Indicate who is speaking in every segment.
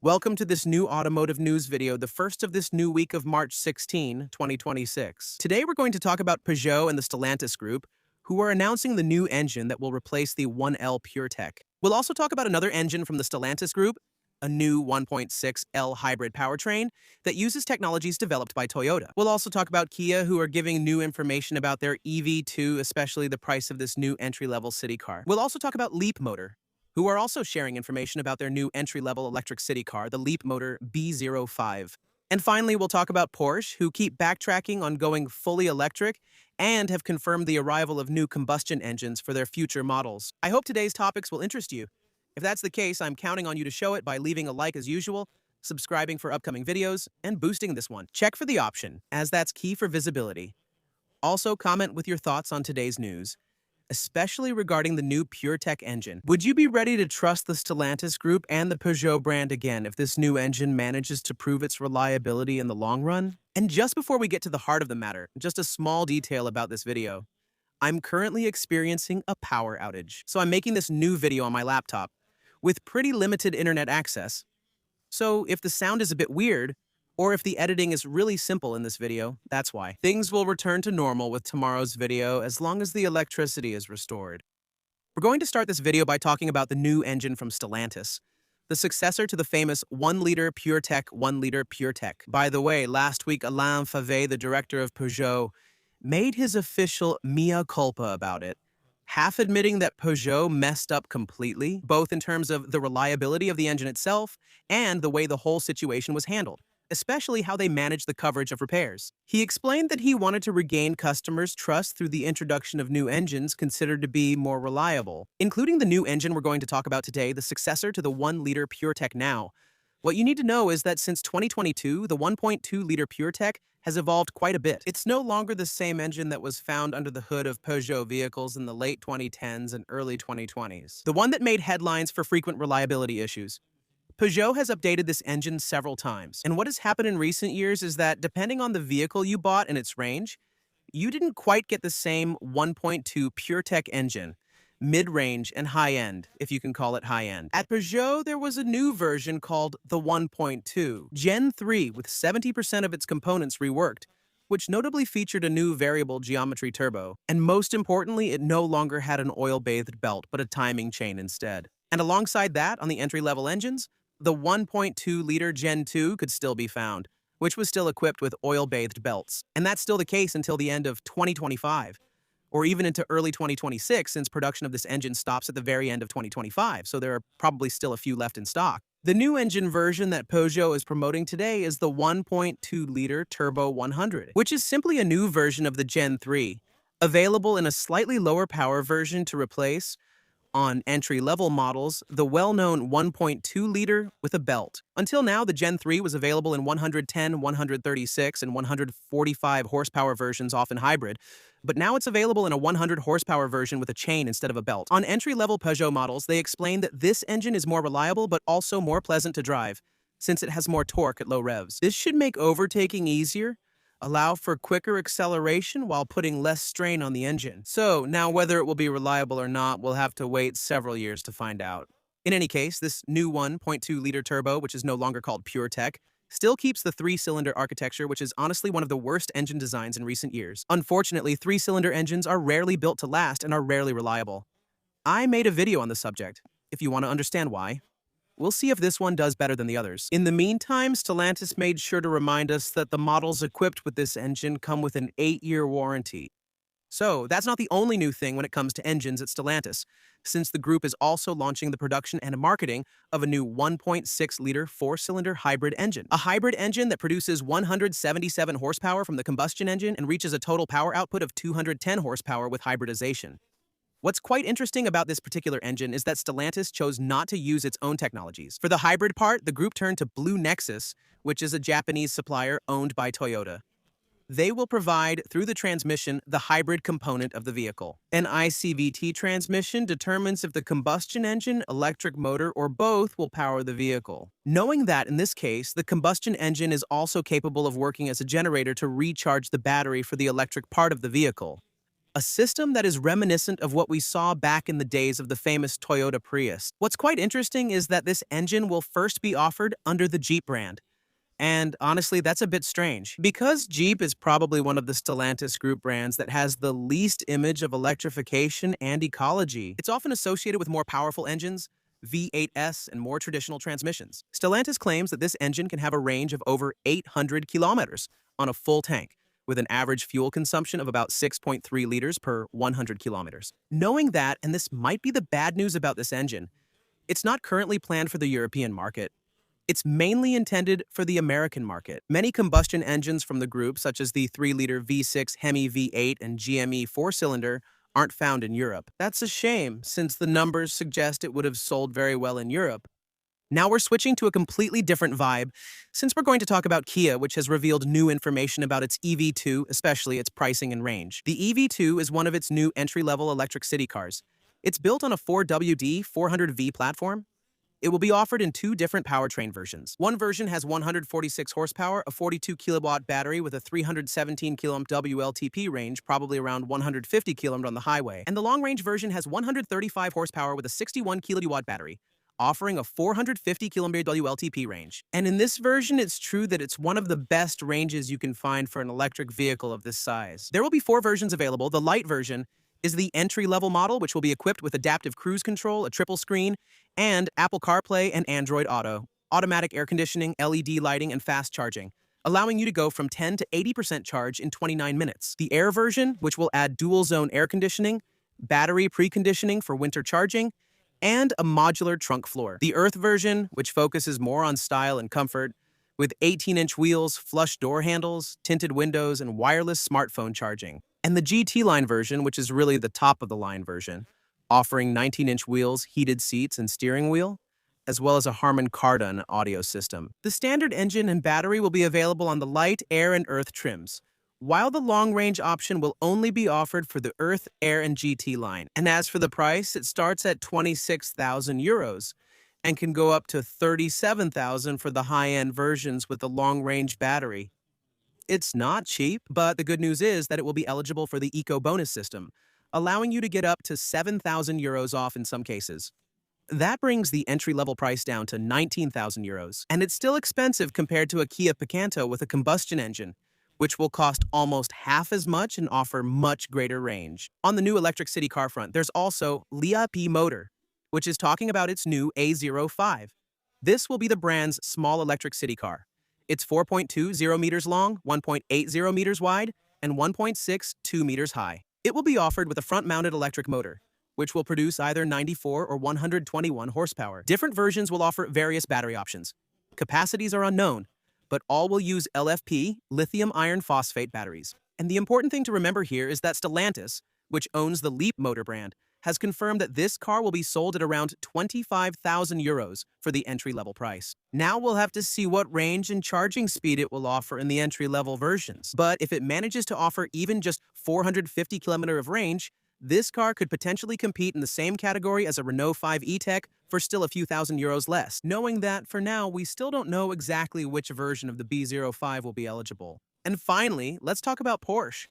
Speaker 1: Welcome to this new automotive news video, the first of this new week of March 16, 2026. Today we're going to talk about Peugeot and the Stellantis group, who are announcing the new engine that will replace the 1L PureTech. We'll also talk about another engine from the Stellantis group, a new 1.6L hybrid powertrain that uses technologies developed by Toyota. We'll also talk about Kia, who are giving new information about their EV2, especially the price of this new entry-level city car. We'll also talk about Leapmotor, who are also sharing information about their new entry-level electric city car, the Leapmotor B05. And finally, we'll talk about Porsche, who keep backtracking on going fully electric and have confirmed the arrival of new combustion engines for their future models. I hope today's topics will interest you. If that's the case, I'm counting on you to show it by leaving a like as usual, subscribing for upcoming videos, and boosting this one. Check for the option, as that's key for visibility. Also, comment with your thoughts on today's news, especially regarding the new PureTech engine. Would you be ready to trust the Stellantis group and the Peugeot brand again if this new engine manages to prove its reliability in the long run? And just before we get to the heart of the matter, just a small detail about this video. I'm currently experiencing a power outage, so I'm making this new video on my laptop with pretty limited internet access. So if the sound is a bit weird, or if the editing is really simple in this video, that's why. Things will return to normal with tomorrow's video as long as the electricity is restored. We're going to start this video by talking about the new engine from Stellantis, the successor to the famous 1-liter PureTech 1-liter PureTech. By the way, last week Alain Favet, the director of Peugeot, made his official mea culpa about it, half admitting that Peugeot messed up completely, both in terms of the reliability of the engine itself and the way the whole situation was handled, especially how they managed the coverage of repairs. He explained that he wanted to regain customers' trust through the introduction of new engines considered to be more reliable, including the new engine we're going to talk about today, the successor to the 1-liter PureTech now. What you need to know is that since 2022, the 1.2-liter PureTech has evolved quite a bit. It's no longer the same engine that was found under the hood of Peugeot vehicles in the late 2010s and early 2020s, the one that made headlines for frequent reliability issues. Peugeot has updated this engine several times, and what has happened in recent years is that depending on the vehicle you bought and its range, you didn't quite get the same 1.2 PureTech engine, mid-range and high-end, if you can call it high-end. At Peugeot, there was a new version called the 1.2, Gen 3, with 70% of its components reworked, which notably featured a new variable geometry turbo, and most importantly, it no longer had an oil-bathed belt, but a timing chain instead. And alongside that, on the entry-level engines, the 1.2-liter Gen 2 could still be found, which was still equipped with oil-bathed belts. And that's still the case until the end of 2025, or even into early 2026, since production of this engine stops at the very end of 2025, so there are probably still a few left in stock. The new engine version that Peugeot is promoting today is the 1.2-liter Turbo 100, which is simply a new version of the Gen 3, available in a slightly lower power version to replace, on entry-level models, the well-known 1.2-liter with a belt. Until now, the Gen 3 was available in 110, 136, and 145 horsepower versions, often hybrid, but now it's available in a 100 horsepower version with a chain instead of a belt. On entry-level Peugeot models, they explain that this engine is more reliable but also more pleasant to drive, since it has more torque at low revs. This should make overtaking easier, allow for quicker acceleration while putting less strain on the engine. So now whether it will be reliable or not, we'll have to wait several years to find out. In any case, this new 1.2-liter turbo, which is no longer called PureTech, still keeps the 3-cylinder architecture, which is honestly one of the worst engine designs in recent years. Unfortunately, 3-cylinder engines are rarely built to last and are rarely reliable. I made a video on the subject, if you want to understand why. We'll see if this one does better than the others. In the meantime, Stellantis made sure to remind us that the models equipped with this engine come with an 8-year warranty. So, that's not the only new thing when it comes to engines at Stellantis, since the group is also launching the production and marketing of a new 1.6-liter 4-cylinder hybrid engine. A hybrid engine that produces 177 horsepower from the combustion engine and reaches a total power output of 210 horsepower with hybridization. What's quite interesting about this particular engine is that Stellantis chose not to use its own technologies. For the hybrid part, the group turned to Blue Nexus, which is a Japanese supplier owned by Toyota. They will provide, through the transmission, the hybrid component of the vehicle. An ICVT transmission determines if the combustion engine, electric motor, or both will power the vehicle. Knowing that, in this case, the combustion engine is also capable of working as a generator to recharge the battery for the electric part of the vehicle. a system that is reminiscent of what we saw back in the days of the famous Toyota Prius. What's quite interesting is that this engine will first be offered under the Jeep brand. And honestly, that's a bit strange. Because Jeep is probably one of the Stellantis group brands that has the least image of electrification and ecology, it's often associated with more powerful engines, V8s, and more traditional transmissions. Stellantis claims that this engine can have a range of over 800 kilometers on a full tank, with an average fuel consumption of about 6.3 liters per 100 kilometers. Knowing that, and this might be the bad news about this engine, it's not currently planned for the European market. It's mainly intended for the American market. Many combustion engines from the group, such as the 3-liter V6 Hemi V8 and GME 4-cylinder, aren't found in Europe. That's a shame, since the numbers suggest it would have sold very well in Europe. Now we're switching to a completely different vibe, since we're going to talk about Kia, which has revealed new information about its EV2, especially its pricing and range. The EV2 is one of its new entry-level electric city cars. It's built on a 4WD 400V platform. It will be offered in two different powertrain versions. One version has 146 horsepower, a 42 kilowatt battery with a 317 km WLTP range, probably around 150 km on the highway. And the long-range version has 135 horsepower with a 61 kilowatt battery, offering a 450 km WLTP range. And in this version, it's true that it's one of the best ranges you can find for an electric vehicle of this size. There will be 4 versions available. The light version is the entry-level model, which will be equipped with adaptive cruise control, a triple screen, and Apple CarPlay and Android Auto, automatic air conditioning, LED lighting, and fast charging, allowing you to go from 10 to 80% charge in 29 minutes. The Air version, which will add dual-zone air conditioning, battery preconditioning for winter charging, and a modular trunk floor. The Earth version, which focuses more on style and comfort, with 18-inch wheels, flush door handles, tinted windows, and wireless smartphone charging. And the GT line version, which is really the top-of-the-line version, offering 19-inch wheels, heated seats, and steering wheel, as well as a Harman Kardon audio system. The standard engine and battery will be available on the Light, Air, and Earth trims, while the long-range option will only be offered for the Earth, Air, and GT line. And as for the price, it starts at 26,000 euros and can go up to 37,000 for the high-end versions with the long-range battery. It's not cheap, but the good news is that it will be eligible for the Eco Bonus system, allowing you to get up to 7,000 euros off in some cases. That brings the entry-level price down to 19,000 euros, and it's still expensive compared to a Kia Picanto with a combustion engine, which will cost almost half as much and offer much greater range. On the new electric city car front, there's also Li Motor, which is talking about its new A05. This will be the brand's small electric city car. It's 4.20 meters long, 1.80 meters wide, and 1.62 meters high. It will be offered with a front-mounted electric motor, which will produce either 94 or 121 horsepower. Different versions will offer various battery options. Capacities are unknown, but all will use LFP, lithium iron phosphate batteries. And the important thing to remember here is that Stellantis, which owns the Leap motor brand, has confirmed that this car will be sold at around 25,000 euros for the entry-level price. Now we'll have to see what range and charging speed it will offer in the entry-level versions. But if it manages to offer even just 450 km of range, this car could potentially compete in the same category as a Renault 5 E-Tech for still a few thousand euros less, knowing that, for now, we still don't know exactly which version of the B05 will be eligible. And finally, let's talk about Porsche,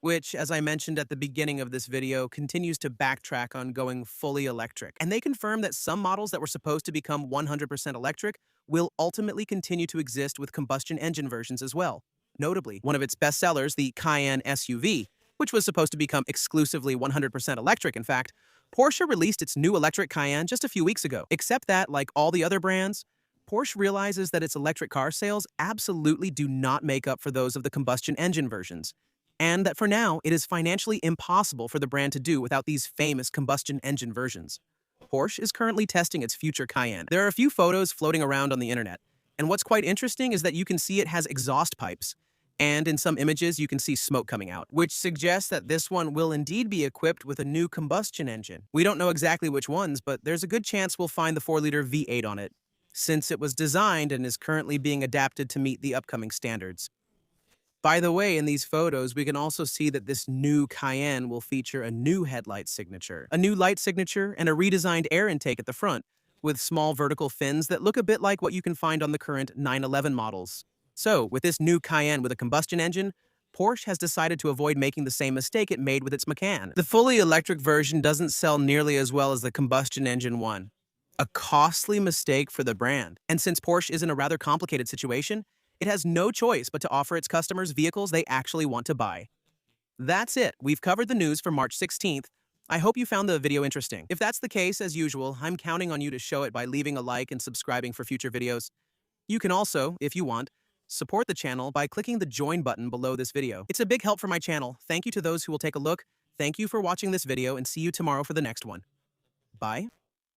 Speaker 1: which, as I mentioned at the beginning of this video, continues to backtrack on going fully electric. And they confirm that some models that were supposed to become 100% electric will ultimately continue to exist with combustion engine versions as well. Notably, one of its best sellers, the Cayenne SUV, which was supposed to become exclusively 100% electric, in fact, Porsche released its new electric Cayenne just a few weeks ago. Except that, like all the other brands, Porsche realizes that its electric car sales absolutely do not make up for those of the combustion engine versions, and that for now, it is financially impossible for the brand to do without these famous combustion engine versions. Porsche is currently testing its future Cayenne. There are a few photos floating around on the internet, and what's quite interesting is that you can see it has exhaust pipes, and in some images you can see smoke coming out, which suggests that this one will indeed be equipped with a new combustion engine. We don't know exactly which ones, but there's a good chance we'll find the 4-liter V8 on it, since it was designed and is currently being adapted to meet the upcoming standards. By the way, in these photos, we can also see that this new Cayenne will feature a new headlight signature, and a redesigned air intake at the front, with small vertical fins that look a bit like what you can find on the current 911 models. So, with this new Cayenne with a combustion engine, Porsche has decided to avoid making the same mistake it made with its Macan. The fully electric version doesn't sell nearly as well as the combustion engine one. A costly mistake for the brand. And since Porsche is in a rather complicated situation, it has no choice but to offer its customers vehicles they actually want to buy. That's it. We've covered the news for March 16th. I hope you found the video interesting. If that's the case, as usual, I'm counting on you to show it by leaving a like and subscribing for future videos. You can also, if you want, support the channel by clicking the join button below this video. It's a big help for my channel. Thank you to those who will take a look. Thank you for watching this video and see you tomorrow for the next one. Bye.